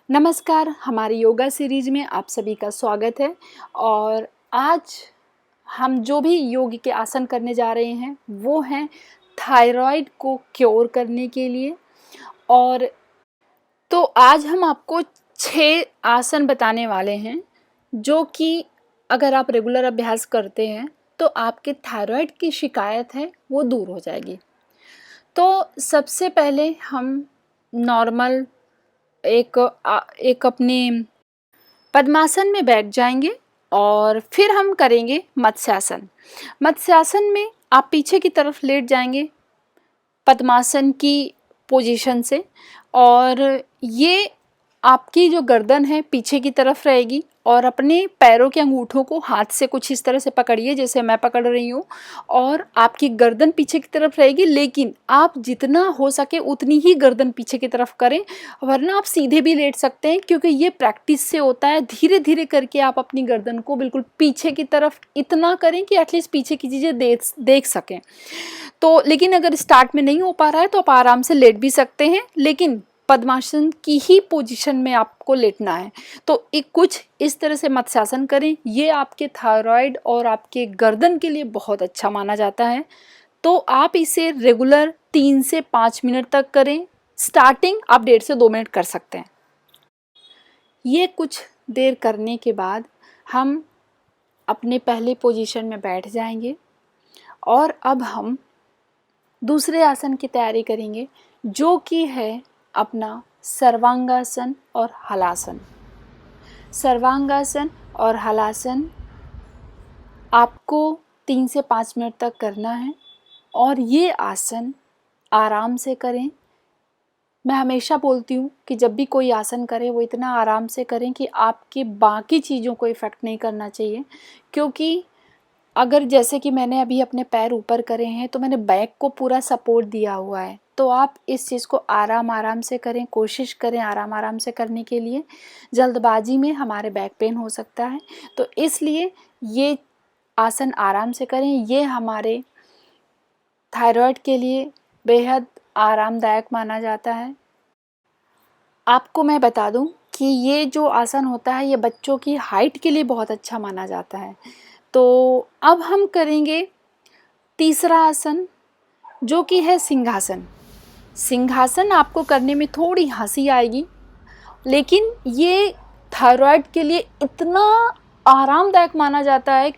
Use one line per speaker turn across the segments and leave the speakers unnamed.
नमस्कार, हमारी योगा सीरीज में आप सभी का स्वागत है। और आज हम जो भी योग के आसन करने जा रहे हैं वो हैं थायराइड को क्योर करने के लिए। और तो आज हम आपको 6 आसन बताने वाले हैं जो कि अगर आप रेगुलर अभ्यास करते हैं तो आपके थायराइड की शिकायत है वो दूर हो जाएगी। तो सबसे पहले हम नॉर्मल एक अपने पद्मासन में बैठ जाएंगे और फिर हम करेंगे मत्स्यासन। मत्स्यासन में आप पीछे की तरफ लेट जाएंगे पद्मासन की पोजीशन से, और ये आपकी जो गर्दन है पीछे की तरफ रहेगी और अपने पैरों के अंगूठों को हाथ से कुछ इस तरह से पकड़िए जैसे मैं पकड़ रही हूँ, और आपकी गर्दन पीछे की तरफ रहेगी। लेकिन आप जितना हो सके उतनी ही गर्दन पीछे की तरफ करें, वरना आप सीधे भी लेट सकते हैं क्योंकि ये प्रैक्टिस से होता है। धीरे धीरे करके आप अपनी गर्दन को बिल्कुल पीछे की तरफ इतना करें कि एटलीस्ट पीछे की चीज़ें देख सकें। तो लेकिन अगर स्टार्ट में नहीं हो पा रहा है तो आप आराम से लेट भी सकते हैं, लेकिन पद्मासन की ही पोजीशन में आपको लेटना है। तो एक कुछ इस तरह से मत्स्यासन करें। ये आपके थायराइड और आपके गर्दन के लिए बहुत अच्छा माना जाता है। तो आप इसे रेगुलर 3 से 5 मिनट तक करें। स्टार्टिंग आप 1.5 से 2 मिनट कर सकते हैं। ये कुछ देर करने के बाद हम अपने पहले पोजीशन में बैठ जाएंगे और अब हम दूसरे आसन की तैयारी करेंगे जो कि है अपना सर्वांगासन और हलासन। सर्वांगासन और हलासन आपको 3 से 5 मिनट तक करना है और ये आसन आराम से करें। मैं हमेशा बोलती हूँ कि जब भी कोई आसन करें वो इतना आराम से करें कि आपकी बाकी चीज़ों को इफ़ेक्ट नहीं करना चाहिए। क्योंकि अगर जैसे कि मैंने अभी अपने पैर ऊपर करे हैं तो मैंने बैक को पूरा सपोर्ट दिया हुआ है। तो आप इस चीज़ को आराम आराम से करें, कोशिश करें आराम आराम से करने के लिए। जल्दबाजी में हमारे बैक पेन हो सकता है, तो इसलिए ये आसन आराम से करें। ये हमारे थायराइड के लिए बेहद आरामदायक माना जाता है। आपको मैं बता दूं कि ये जो आसन होता है ये बच्चों की हाइट के लिए बहुत अच्छा माना जाता है। तो अब हम करेंगे तीसरा आसन जो कि है सिंहासन। सिंहासन आपको करने में थोड़ी हंसी आएगी, लेकिन ये थायराइड के लिए इतना आरामदायक माना जाता है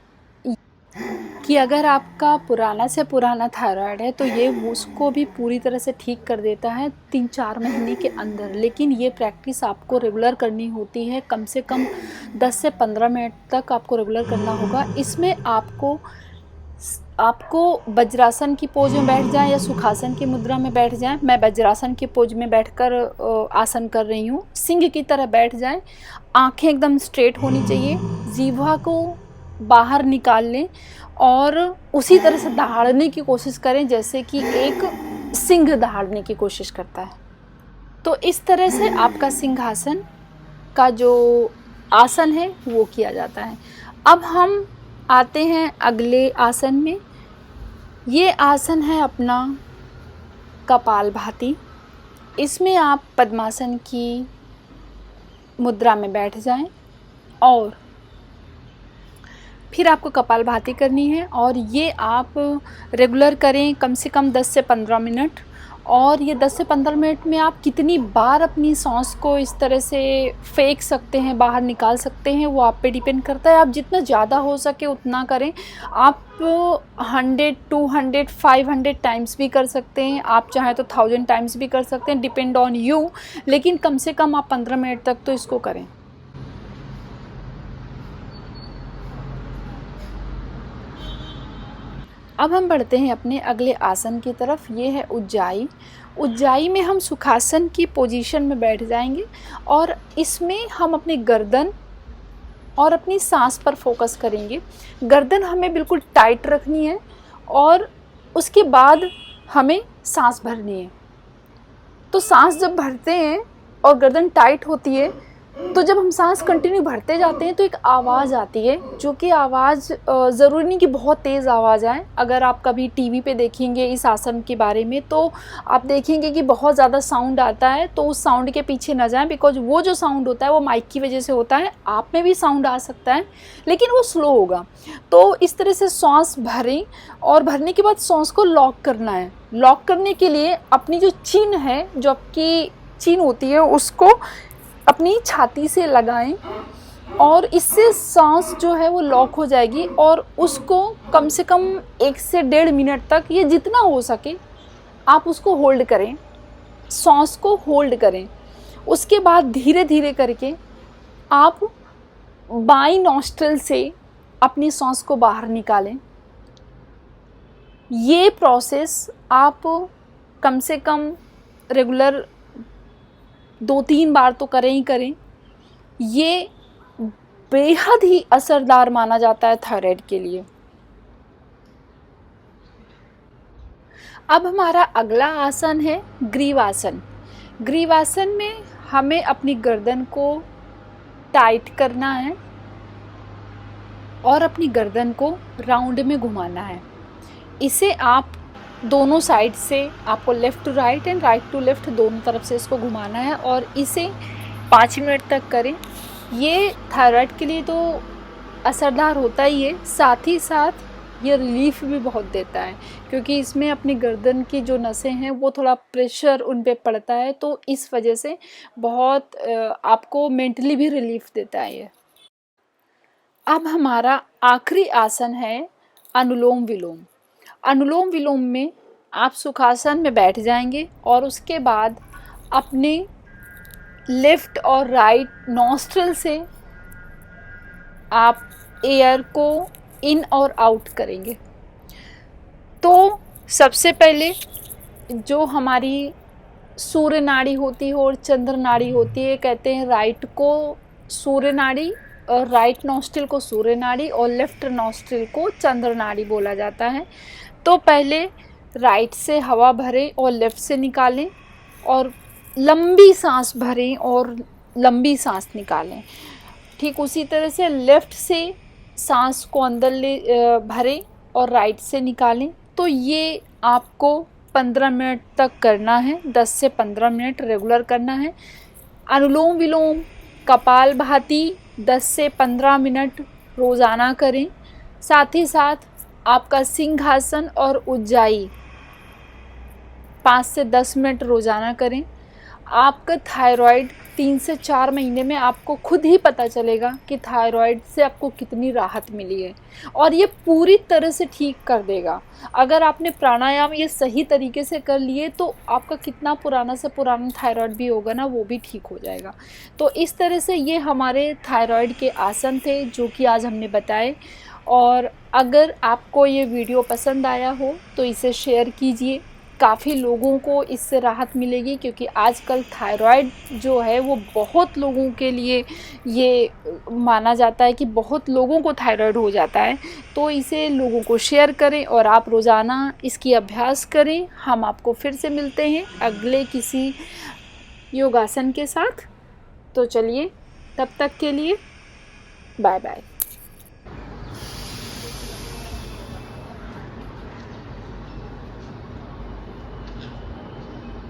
कि अगर आपका पुराना से पुराना थायराइड है तो ये उसको भी पूरी तरह से ठीक कर देता है 3-4 महीने के अंदर। लेकिन ये प्रैक्टिस आपको रेगुलर करनी होती है, कम से कम 10 से 15 मिनट तक आपको रेगुलर करना होगा। इसमें आपको वज्रासन की पोज में बैठ जाएं या सुखासन की मुद्रा में बैठ जाएं। मैं वज्रासन की पोज में बैठकर आसन कर रही हूँ। सिंह की तरह बैठ जाएं, आंखें एकदम स्ट्रेट होनी चाहिए, जीवा को बाहर निकाल लें और उसी तरह से दहाड़ने की कोशिश करें जैसे कि एक सिंह दहाड़ने की कोशिश करता है। तो इस तरह से आपका सिंहासन का जो आसन है वो किया जाता है। अब हम आते हैं अगले आसन में। ये आसन है अपना कपालभाति। इसमें आप पद्मासन की मुद्रा में बैठ जाएं और फिर आपको कपालभाति करनी है और ये आप रेगुलर करें कम से कम 10 से 15 मिनट। और ये 10 से 15 मिनट में आप कितनी बार अपनी सांस को इस तरह से फेंक सकते हैं, बाहर निकाल सकते हैं, वो आप पे डिपेंड करता है। आप जितना ज़्यादा हो सके उतना करें। आप 100, 200, 500 टाइम्स भी कर सकते हैं, आप चाहें तो 1000 टाइम्स भी कर सकते हैं, डिपेंड ऑन यू। लेकिन कम से कम आप 15 मिनट तक तो इसको करें। अब हम बढ़ते हैं अपने अगले आसन की तरफ। ये है उज्जाई। उज्जाई में हम सुखासन की पोजीशन में बैठ जाएंगे और इसमें हम अपनी गर्दन और अपनी सांस पर फोकस करेंगे। गर्दन हमें बिल्कुल टाइट रखनी है और उसके बाद हमें सांस भरनी है। तो सांस जब भरते हैं और गर्दन टाइट होती है तो जब हम सांस कंटिन्यू भरते जाते हैं तो एक आवाज़ आती है, जो कि आवाज़ ज़रूरी नहीं कि बहुत तेज़ आवाज़ आए। अगर आप कभी टीवी पे देखेंगे इस आसन के बारे में तो आप देखेंगे कि बहुत ज़्यादा साउंड आता है, तो उस साउंड के पीछे ना जाएं, बिकॉज वो जो साउंड होता है वो माइक की वजह से होता है। आप में भी साउंड आ सकता है लेकिन वो स्लो होगा। तो इस तरह से सांस भरें और भरने के बाद सांस को लॉक करना है। लॉक करने के लिए अपनी जो चिन है, जो आपकी चिन होती है, उसको अपनी छाती से लगाएं और इससे सांस जो है वो लॉक हो जाएगी। और उसको कम से कम 1 से 1.5 मिनट तक, ये जितना हो सके आप उसको होल्ड करें, सांस को होल्ड करें। उसके बाद धीरे धीरे करके आप बाईं नॉस्ट्रिल से अपनी सांस को बाहर निकालें। ये प्रोसेस आप कम से कम रेगुलर 2-3 बार तो करें ही करें। ये बेहद ही असरदार माना जाता है थायराइड के लिए। अब हमारा अगला आसन है ग्रीवासन। ग्रीवासन में हमें अपनी गर्दन को टाइट करना है और अपनी गर्दन को राउंड में घुमाना है। इसे आप दोनों साइड से, आपको left to right and right to left दोनों तरफ से इसको घुमाना है और इसे 5 मिनट तक करें। ये थायराइड के लिए तो असरदार होता ही है, साथ ही साथ ये रिलीफ भी बहुत देता है, क्योंकि इसमें अपनी गर्दन की जो नसें हैं वो थोड़ा प्रेशर उन पे पड़ता है, तो इस वजह से बहुत आपको मेंटली भी रिलीफ देता है ये। अब हमारा आखिरी आसन है अनुलोम विलोम। अनुलोम विलोम में आप सुखासन में बैठ जाएंगे और उसके बाद अपने लेफ़्ट और राइट नॉस्ट्रिल से आप एयर को इन और आउट करेंगे। तो सबसे पहले जो हमारी सूर्य नाड़ी होती है और चंद्र नाड़ी होती है, कहते हैं राइट को सूर्य नाड़ी और राइट नॉस्ट्रिल को सूर्य नाड़ी और लेफ़्ट नॉस्ट्रिल को चंद्र नाड़ी बोला जाता है। तो पहले राइट से हवा भरें और लेफ़्ट से निकालें और लंबी सांस भरें और लंबी सांस निकालें। ठीक उसी तरह से लेफ़्ट से सांस को अंदर भरें और राइट से निकालें। तो ये आपको 15 मिनट तक करना है, 10 से 15 मिनट रेगुलर करना है। अनुलोम विलोम कपालभाति 10 से 15 मिनट रोज़ाना करें। साथ ही साथ आपका सिंहासन और उज्जाई 5 से 10 मिनट रोज़ाना करें। आपका थायराइड 3 से 4 महीने में आपको खुद ही पता चलेगा कि थायराइड से आपको कितनी राहत मिली है, और ये पूरी तरह से ठीक कर देगा। अगर आपने प्राणायाम ये सही तरीके से कर लिए तो आपका कितना पुराना से पुराना थायराइड भी होगा ना, वो भी ठीक हो जाएगा। तो इस तरह से ये हमारे थायराइड के आसन थे जो कि आज हमने बताए। और अगर आपको ये वीडियो पसंद आया हो तो इसे शेयर कीजिए, काफ़ी लोगों को इससे राहत मिलेगी, क्योंकि आजकल थायराइड जो है वो बहुत लोगों के लिए ये माना जाता है कि बहुत लोगों को थायराइड हो जाता है। तो इसे लोगों को शेयर करें और आप रोज़ाना इसकी अभ्यास करें। हम आपको फिर से मिलते हैं अगले किसी योगासन के साथ। तो चलिए, तब तक के लिए बाय बाय।